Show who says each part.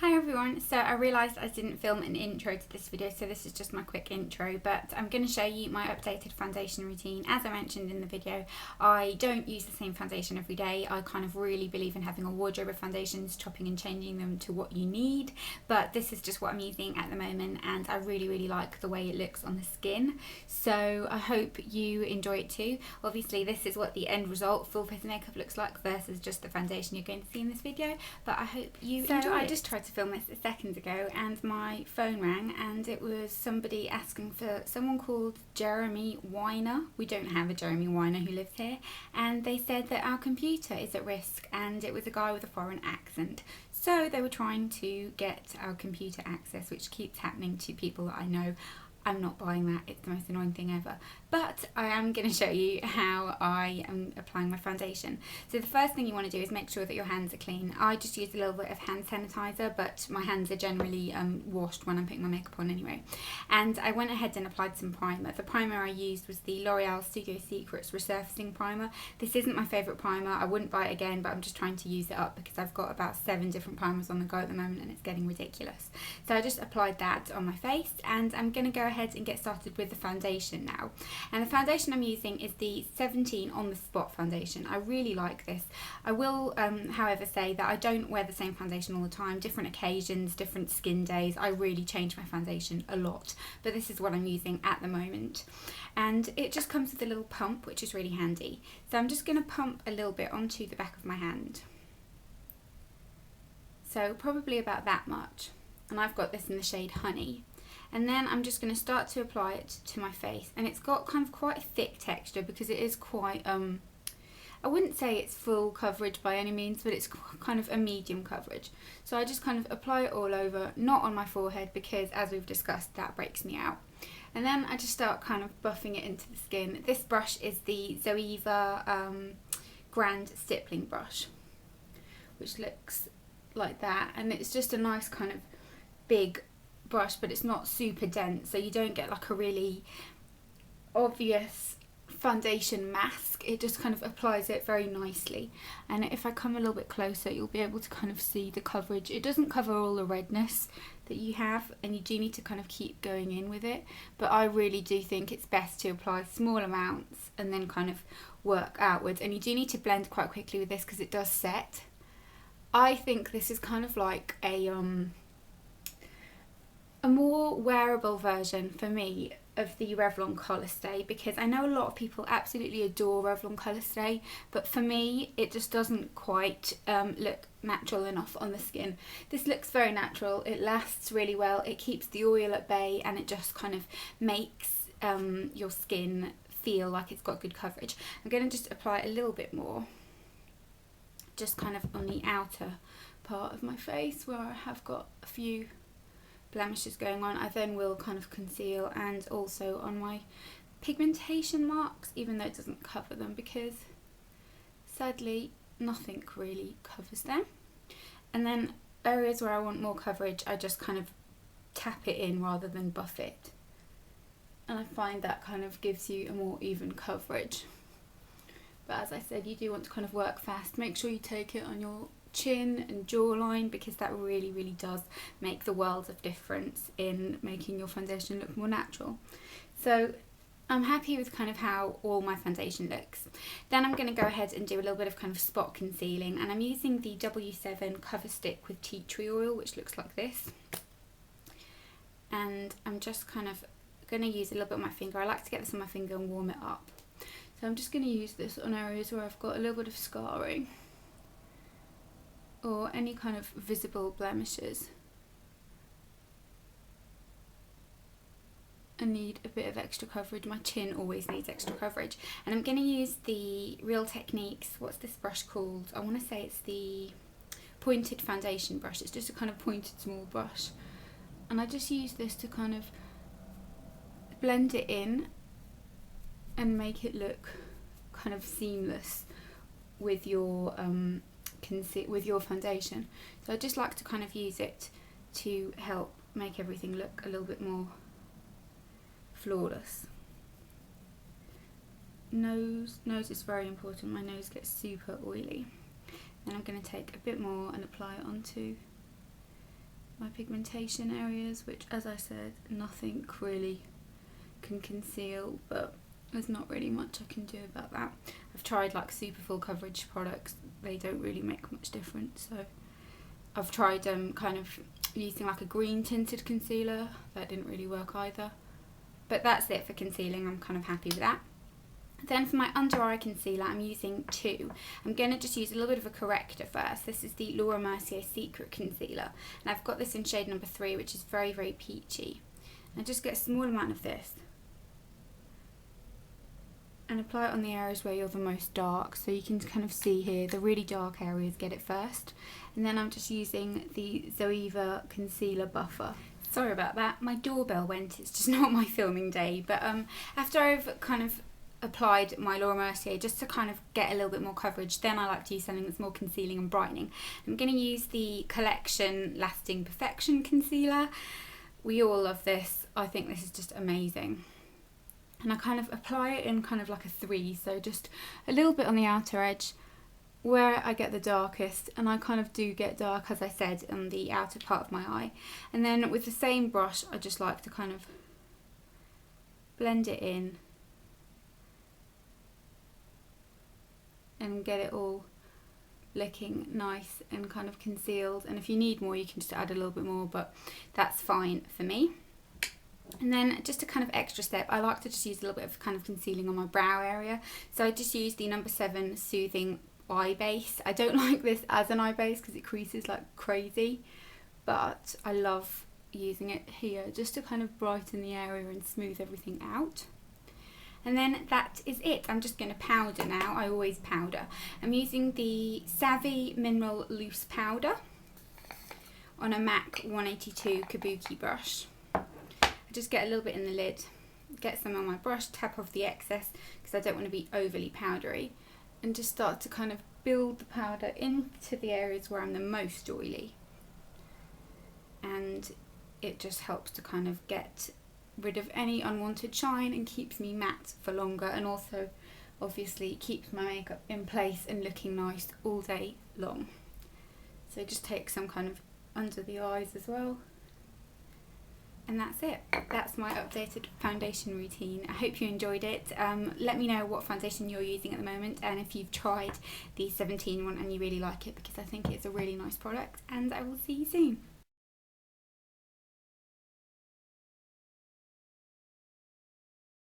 Speaker 1: Hi everyone, so I realised I didn't film an intro to this video, so this is just my quick intro, but I'm going to show you my updated foundation routine. As I mentioned in the video, I don't use the same foundation every day. I kind of really believe in having a wardrobe of foundations, chopping and changing them to what you need, but this is just what I'm using at the moment and I really like the way it looks on the skin, so I hope you enjoy it too. Obviously this is what the end result full face makeup looks like versus just the foundation you're going to see in this video, but I hope you enjoy it. I just tried to film this a second ago and my phone rang and it was somebody asking for someone called Jeremy Weiner. We don't have a Jeremy Weiner who lives here, and they said that our computer is at risk, and it was a guy with a foreign accent. So they were trying to get our computer access, which keeps happening to people that I know. I'm not buying that, it's the most annoying thing ever. But I am going to show you how I am applying my foundation. So the first thing you want to do is make sure that your hands are clean. I just use a little bit of hand sanitizer, but my hands are generally washed when I'm putting my makeup on anyway. And I went ahead and applied some primer. The primer I used was the L'Oreal Studio Secrets Resurfacing Primer. This isn't my favourite primer, I wouldn't buy it again, but I'm just trying to use it up because I've got about 7 different primers on the go at the moment and it's getting ridiculous. So I just applied that on my face and I'm going to go ahead and get started with the foundation now. And the foundation I'm using is the 17 On The Spot foundation. I really like this. I will however say that I don't wear the same foundation all the time. Different occasions, different skin days, I really change my foundation a lot, but this is what I'm using at the moment. And it just comes with a little pump, which is really handy. So I'm just going to pump a little bit onto the back of my hand, so probably about that much, and I've got this in the shade Honey. And then I'm just going to start to apply it to my face, and it's got kind of quite a thick texture because it is quite I wouldn't say it's full coverage by any means, but it's kind of a medium coverage. So I just kind of apply it all over, not on my forehead because as we've discussed that breaks me out. And then I just start kind of buffing it into the skin. This brush is the Zoeva Grand Stippling brush, which looks like that, and it's just a nice kind of big brush, but it's not super dense, so you don't get like a really obvious foundation mask. It just kind of applies it very nicely, and if I come a little bit closer you'll be able to kind of see the coverage. It doesn't cover all the redness that you have, and you do need to kind of keep going in with it, but I really do think it's best to apply small amounts and then kind of work outwards. And you do need to blend quite quickly with this because it does set. I think this is kind of like a more wearable version for me of the Revlon Colour Stay, because I know a lot of people absolutely adore Revlon Colour Stay, but for me it just doesn't quite look natural enough on the skin. This looks very natural, it lasts really well, it keeps the oil at bay, and it just kind of makes your skin feel like it's got good coverage. I'm going to just apply a little bit more, just kind of on the outer part of my face where I have got a few blemishes going on. I then will kind of conceal, and also on my pigmentation marks, even though it doesn't cover them because sadly nothing really covers them. And then areas where I want more coverage I just kind of tap it in rather than buff it, and I find that kind of gives you a more even coverage. But as I said, you do want to kind of work fast. Make sure you take it on your chin and jawline because that really does make the world of difference in making your foundation look more natural. So I'm happy with kind of how all my foundation looks. Then I'm going to go ahead and do a little bit of kind of spot concealing, and I'm using the W7 Cover Stick with tea tree oil, which looks like this. And I'm just kind of going to use a little bit on my finger. I like to get this on my finger and warm it up. So I'm just going to use this on areas where I've got a little bit of scarring or any kind of visible blemishes. I need a bit of extra coverage. My chin always needs extra coverage. And I'm going to use the Real Techniques, what's this brush called? I want to say it's the pointed foundation brush. It's just a kind of pointed small brush. And I just use this to kind of blend it in and make it look kind of seamless with your foundation. So I just like to kind of use it to help make everything look a little bit more flawless. Nose is very important. My nose gets super oily. Then I'm going to take a bit more and apply it onto my pigmentation areas, which, as I said, nothing really can conceal, but there's not really much I can do about that. I've tried like super full coverage products, they don't really make much difference. So I've tried kind of using like a green tinted concealer, that didn't really work either. But that's it for concealing, I'm kind of happy with that. Then for my under eye concealer, I'm using two. I'm going to just use a little bit of a corrector first. This is the Laura Mercier Secret Concealer, and I've got this in shade number 3, which is very, very peachy. And I just get a small amount of this and apply it on the areas where you're the most dark. So you can kind of see here, the really dark areas get it first. And then I'm just using the Zoeva Concealer Buffer. Sorry about that, my doorbell went, it's just not my filming day. But after I've kind of applied my Laura Mercier, just to kind of get a little bit more coverage, then I like to use something that's more concealing and brightening. I'm going to use the Collection Lasting Perfection Concealer. We all love this, I think this is just amazing. And I kind of apply it in kind of like a 3, so just a little bit on the outer edge where I get the darkest, and I kind of do get dark, as I said, on the outer part of my eye. And then with the same brush, I just like to kind of blend it in and get it all looking nice and kind of concealed. And if you need more, you can just add a little bit more, but that's fine for me. And then just a kind of extra step, I like to just use a little bit of kind of concealing on my brow area. So I just use the number 7 Soothing Eye Base. I don't like this as an eye base because it creases like crazy, but I love using it here just to kind of brighten the area and smooth everything out. And then that is it. I'm just going to powder now. I always powder. I'm using the Savvy Mineral Loose Powder on a MAC 182 Kabuki brush. I just get a little bit in the lid, get some on my brush, tap off the excess because I don't want to be overly powdery, and just start to kind of build the powder into the areas where I'm the most oily. And it just helps to kind of get rid of any unwanted shine and keeps me matte for longer, and also obviously keeps my makeup in place and looking nice all day long. So just take some kind of under the eyes as well. And that's it. That's my updated foundation routine. I hope you enjoyed it. Let me know what foundation you're using at the moment, and if you've tried the 17 one and you really like it, because I think it's a really nice product. And I will see you soon.